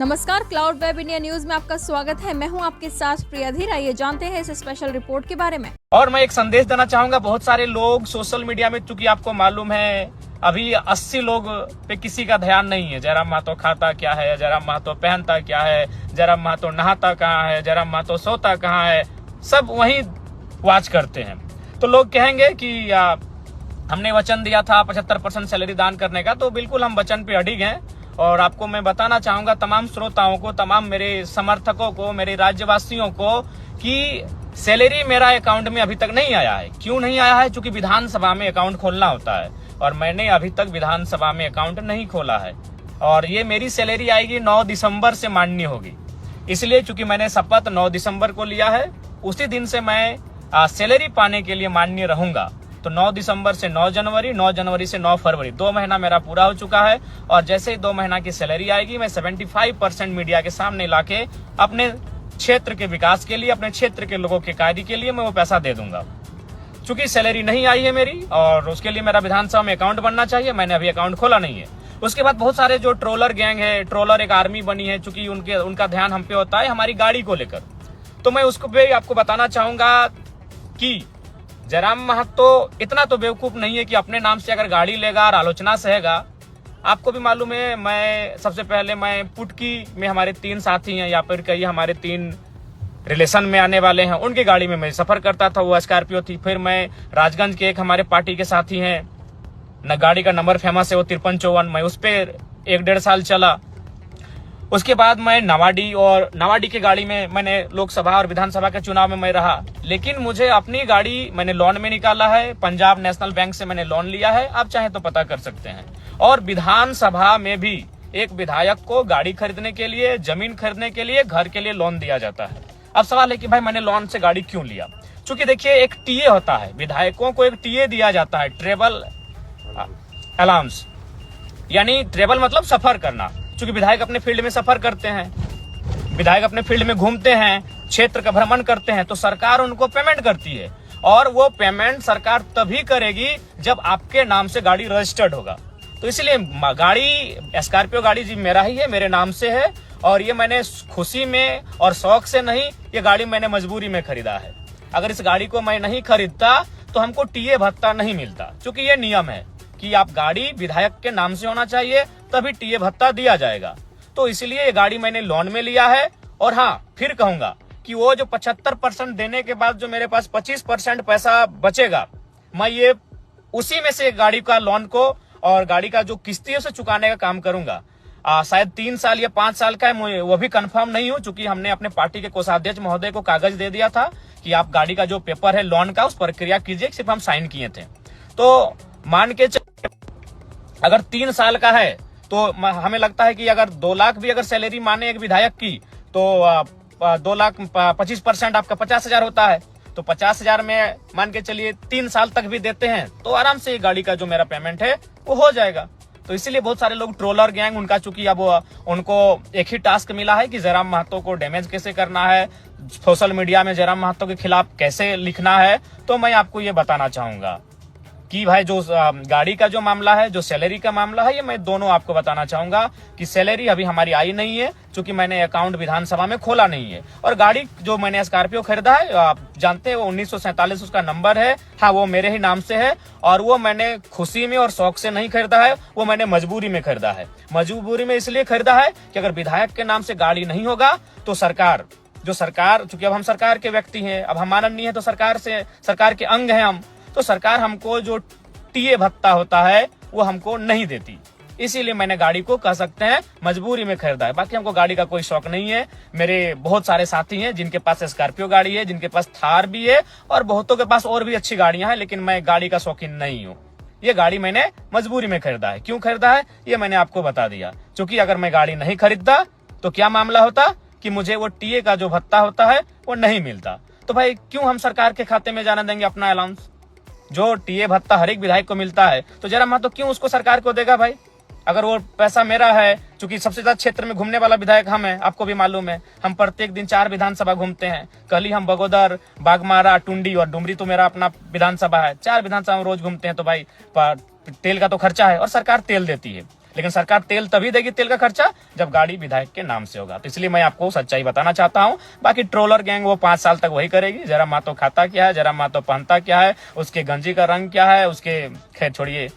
नमस्कार, cloud web India news में आपका स्वागत है। मैं हूं आपके साथ प्रिया धीर। आइए जानते हैं इस स्पेशल रिपोर्ट के बारे में। और मैं एक संदेश देना चाहूंगा। बहुत सारे लोग सोशल मीडिया में, चूंकि आपको मालूम है अभी 80 लोग पे किसी का ध्यान नहीं है। जयराम महतो खाता क्या है, जयराम महतो पहनता क्या है, जयराम महतो नहाता कहाँ है, जयराम महतो सोता कहाँ है, सब वही वॉच करते हैं। तो लोग कहेंगे कि हमने वचन दिया था 75% सैलरी दान करने का, तो बिल्कुल हम वचन पे अडिग हैं। और आपको मैं बताना चाहूंगा, तमाम श्रोताओं को, तमाम मेरे समर्थकों को, मेरे राज्यवासियों को, कि सैलरी मेरा अकाउंट में अभी तक नहीं आया है। क्यों नहीं आया है? क्योंकि विधानसभा में अकाउंट खोलना होता है और मैंने अभी तक विधानसभा में अकाउंट नहीं खोला है। और ये मेरी सैलरी आएगी 9 दिसंबर से मान्य होगी। इसलिए चूंकि मैंने शपथ 9 दिसंबर को लिया है, उसी दिन से मैं सैलरी पाने के लिए मान्य रहूंगा। तो 9 दिसंबर से 9 जनवरी, 9 जनवरी से 9 फरवरी, 2 महीना मेरा पूरा हो चुका है। और जैसे ही 2 महीना की सैलरी आएगी, मैं 75% मीडिया के सामने लाके अपने क्षेत्र के विकास के लिए, अपने क्षेत्र के लोगों के कार्य के लिए मैं वो पैसा दे दूंगा। चूंकि सैलरी नहीं आई है मेरी, और उसके लिए मेरा विधानसभा में अकाउंट बनना चाहिए। मैंने अभी अकाउंट खोला नहीं है। उसके बाद बहुत सारे जो ट्रोलर गैंग है, ट्रोलर एक आर्मी बनी है, चूंकि उनका ध्यान हम पे होता है हमारी गाड़ी को लेकर। तो मैं उसको भी आपको बताना चाहूंगा कि जयराम महतो इतना तो बेवकूफ नहीं है कि अपने नाम से अगर गाड़ी लेगा और आलोचना सहेगा। आपको भी मालूम है, मैं सबसे पहले पुटकी में हमारे 3 साथी हैं, या फिर कई हमारे 3 रिलेशन में आने वाले हैं, उनकी गाड़ी में मैं सफर करता था, वो स्कॉर्पियो थी। फिर मैं राजगंज के एक हमारे पार्टी के साथी हैं, न गाड़ी का नंबर फेमस है, वो 5354, मैं उस पर 1-1.5 साल चला। उसके बाद मैं नवाडी की गाड़ी में मैंने लोकसभा और विधानसभा के चुनाव में मैं रहा। लेकिन मुझे अपनी गाड़ी मैंने लोन में निकाला है, पंजाब नेशनल बैंक से मैंने लोन लिया है, आप चाहे तो पता कर सकते हैं। और विधानसभा में भी एक विधायक को गाड़ी खरीदने के लिए, जमीन खरीदने के लिए, घर के लिए लोन दिया जाता है। अब सवाल है कि भाई मैंने लोन से गाड़ी क्यों लिया? चूंकि देखिए, एक टीए होता है, विधायकों को एक टीए दिया जाता है, ट्रेवल अलाउंस, यानी ट्रेवल मतलब सफर करना। चूंकि विधायक अपने फील्ड में सफर करते हैं, विधायक अपने फील्ड में घूमते हैं, क्षेत्र का भ्रमण करते हैं, तो सरकार उनको पेमेंट करती है। और वो पेमेंट सरकार तभी करेगी जब आपके नाम से गाड़ी रजिस्टर्ड होगा। तो इसलिए गाड़ी, स्कॉर्पियो गाड़ी जी मेरा ही है, मेरे नाम से है। और ये मैंने खुशी में और शौक से नहीं, ये गाड़ी मैंने मजबूरी में खरीदा है। अगर इस गाड़ी को मैं नहीं खरीदता तो हमको टीए भत्ता नहीं मिलता। चूंकि ये नियम है कि आप गाड़ी विधायक के नाम से होना चाहिए, तभी टीए भत्ता दिया जाएगा। तो इसलिए ये गाड़ी मैंने लोन में लिया है। और हाँ, फिर कहूंगा कि वो जो 75% देने के बाद जो मेरे पास 25% पैसा बचेगा, मैं ये उसी में से गाड़ी का लोन को और गाड़ी का जो किस्ती है उसे चुकाने का काम करूंगा। शायद 3 साल या 5 साल का है, वो भी कंफर्म नहीं हूं। चूंकि हमने अपने पार्टी के कोषाध्यक्ष महोदय को कागज दे दिया था कि आप गाड़ी का जो पेपर है लोन का, उस प्रक्रिया कीजिए। सिर्फ हम साइन किए थे। तो मान के अगर 3 साल का है, तो हमें लगता है कि अगर 2 लाख भी अगर सैलरी माने एक विधायक की, तो 2 लाख 25% आपका 50,000 होता है। तो 50,000 में मान के चलिए 3 साल तक भी देते हैं, तो आराम से गाड़ी का जो मेरा पेमेंट है वो हो जाएगा। तो इसीलिए बहुत सारे लोग ट्रोलर गैंग, उनका चूंकि अब उनको एक ही टास्क मिला है कि जयराम महतो को डैमेज कैसे करना है, सोशल मीडिया में जयराम महतो के खिलाफ कैसे लिखना है। तो मैं आपको ये बताना चाहूंगा कि भाई जो गाड़ी का जो मामला है, जो सैलरी का मामला है, ये मैं दोनों आपको बताना चाहूंगा कि सैलरी अभी हमारी आई नहीं है, क्योंकि मैंने अकाउंट विधानसभा में खोला नहीं है। और गाड़ी जो मैंने स्कॉर्पियो खरीदा है, आप जानते हैं, वो 1947 उसका नंबर है। हाँ, वो मेरे ही नाम से है। और वो मैंने खुशी में और शौक से नहीं खरीदा है, वो मैंने मजबूरी में खरीदा है। मजबूरी में इसलिए खरीदा है कि अगर विधायक के नाम से गाड़ी नहीं होगा तो सरकार, चूंकि अब हम सरकार के व्यक्ति हैं, अब हम माननीय है, तो सरकार के अंग हैं हम, तो सरकार हमको जो टीए भत्ता होता है वो हमको नहीं देती। इसीलिए मैंने गाड़ी को, कह सकते हैं, मजबूरी में खरीदा है। बाकी हमको गाड़ी का कोई शौक नहीं है। मेरे बहुत सारे साथी हैं जिनके पास स्कॉर्पियो गाड़ी है, जिनके पास थार भी है, और बहुतों के पास और भी अच्छी गाड़ियां हैं, लेकिन मैं गाड़ी का शौकीन नहीं हूँ। ये गाड़ी मैंने मजबूरी में खरीदा है। क्यों खरीदा है ये मैंने आपको बता दिया। क्योंकि अगर मैं गाड़ी नहीं खरीदता तो क्या मामला होता कि मुझे वो टीए का जो भत्ता होता है वो नहीं मिलता। तो भाई क्यों हम सरकार के खाते में जाने देंगे अपना अलाउंस? जो टीए भत्ता हर एक विधायक को मिलता है, तो जयराम महतो क्यों उसको सरकार को देगा भाई? अगर वो पैसा मेरा है, क्योंकि सबसे ज्यादा क्षेत्र में घूमने वाला विधायक हम है, आपको भी मालूम है। हम प्रत्येक दिन 4 विधानसभा घूमते हैं। कल ही हम बगोदर, बागमारा, टुंडी और डुमरी, तो मेरा अपना विधानसभा है, 4 विधानसभा में रोज घूमते हैं। तो भाई तेल का तो खर्चा है और सरकार तेल देती है। लेकिन सरकार तेल तभी देगी, तेल का खर्चा, जब गाड़ी विधायक के नाम से होगा। तो इसलिए मैं आपको सच्चाई बताना चाहता हूं। बाकी ट्रोलर गैंग वो 5 साल तक वही करेगी। जयराम महतो खाता क्या है, जयराम महतो पहनता क्या है, उसके गंजी का रंग क्या है, उसके खैर छोड़िए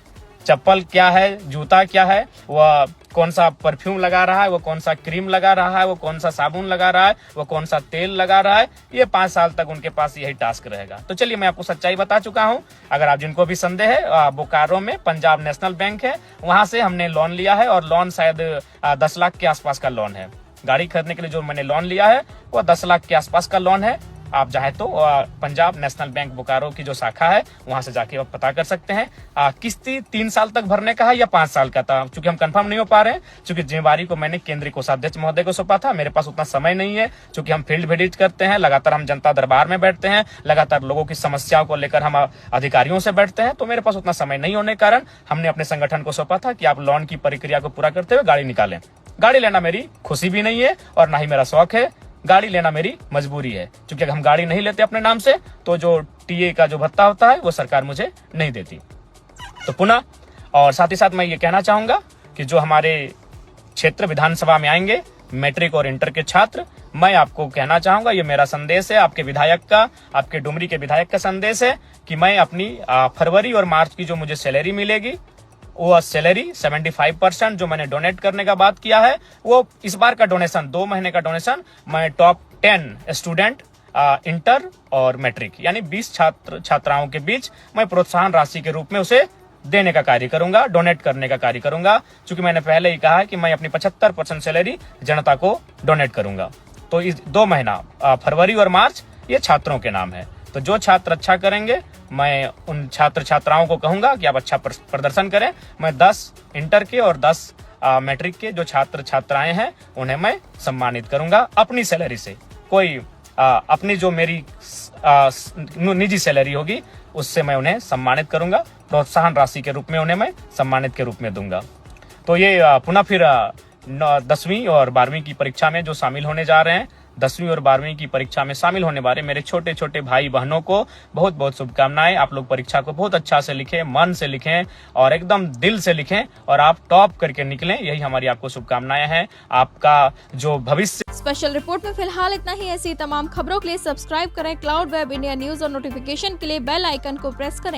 चप्पल क्या है, जूता क्या है, वह कौन सा परफ्यूम लगा रहा है, वो कौन सा क्रीम लगा रहा है, वो कौन सा साबुन लगा रहा है, वो कौन सा तेल लगा रहा है, ये 5 साल तक उनके पास यही टास्क रहेगा। तो चलिए मैं आपको सच्चाई बता चुका हूं। अगर आप जिनको भी संदेह है, बोकारो में पंजाब नेशनल बैंक है, वहां से हमने लोन लिया है और लोन शायद 10 लाख के आसपास का लोन है। गाड़ी खरीदने के लिए जो मैंने लोन लिया है वो 10 लाख के आसपास का लोन है। आप चाहे तो पंजाब नेशनल बैंक बोकारो की जो शाखा है वहां से जाके आप पता कर सकते हैं। किस्ती 3 साल तक भरने का है या 5 साल का था, क्योंकि हम कंफर्म नहीं हो पा रहे हैं, क्योंकि जिम्मेवारी को मैंने केंद्रीय कोषाध्यक्ष महोदय को सौंपा था। मेरे पास उतना समय नहीं है, क्योंकि हम फील्ड विजिट करते हैं, लगातार हम जनता दरबार में बैठते हैं, लगातार लोगों की समस्याओं को लेकर हम अधिकारियों से बैठते हैं। तो मेरे पास उतना समय नहीं होने के कारण हमने अपने संगठन को सौंपा था कि आप लोन की प्रक्रिया को पूरा करते हुए गाड़ी निकालें। गाड़ी लेना मेरी खुशी भी नहीं है और ना ही मेरा शौक है, गाड़ी लेना मेरी मजबूरी है, क्योंकि अगर हम गाड़ी नहीं लेते अपने नाम से तो जो टीए का जो भत्ता होता है वो सरकार मुझे नहीं देती। तो पुनः और साथ ही साथ मैं ये कहना चाहूंगा कि जो हमारे क्षेत्र विधानसभा में आएंगे मैट्रिक और इंटर के छात्र, मैं आपको कहना चाहूंगा, ये मेरा संदेश है आपके विधायक का, आपके डुमरी के विधायक का संदेश है कि मैं अपनी फरवरी और मार्च की जो मुझे सैलरी मिलेगी वो सैलरी 75% जो मैंने डोनेट करने का बात किया है, वो इस बार का डोनेशन 2 महीने का डोनेशन मैं टॉप 10 स्टूडेंट इंटर और मैट्रिक यानी 20 छात्राओं के बीच मैं प्रोत्साहन राशि के रूप में उसे देने का कार्य करूंगा, डोनेट करने का कार्य करूंगा। क्योंकि मैंने पहले ही कहा है कि मैं अपनी 75% सैलरी जनता को डोनेट करूंगा। तो इस 2 महीना फरवरी और मार्च ये छात्रों के नाम है। तो जो छात्र अच्छा करेंगे मैं उन छात्र छात्राओं को कहूंगा कि आप अच्छा प्रदर्शन करें। मैं 10 इंटर के और 10 मैट्रिक के जो छात्र छात्राएं हैं उन्हें मैं सम्मानित करूंगा अपनी सैलरी से। कोई अपनी जो मेरी निजी सैलरी होगी उससे मैं उन्हें सम्मानित करूंगा, प्रोत्साहन राशि के रूप में उन्हें मैं सम्मानित के रूप में दूंगा। तो ये पुनः फिर 10वीं और 12वीं की परीक्षा में जो शामिल होने जा रहे हैं, 10वीं और 12वीं की परीक्षा में शामिल होने वाले मेरे छोटे छोटे भाई बहनों को बहुत बहुत शुभकामनाएं। आप लोग परीक्षा को बहुत अच्छा से लिखें, मन से लिखें और एकदम दिल से लिखें और आप टॉप करके निकलें, यही हमारी आपको शुभकामनाएं हैं। आपका जो भविष्य। स्पेशल रिपोर्ट में फिलहाल इतना ही। ऐसी तमाम खबरों के लिए सब्सक्राइब करें क्लाउड वेब इंडिया न्यूज और नोटिफिकेशन के लिए बेल आइकन को प्रेस करें।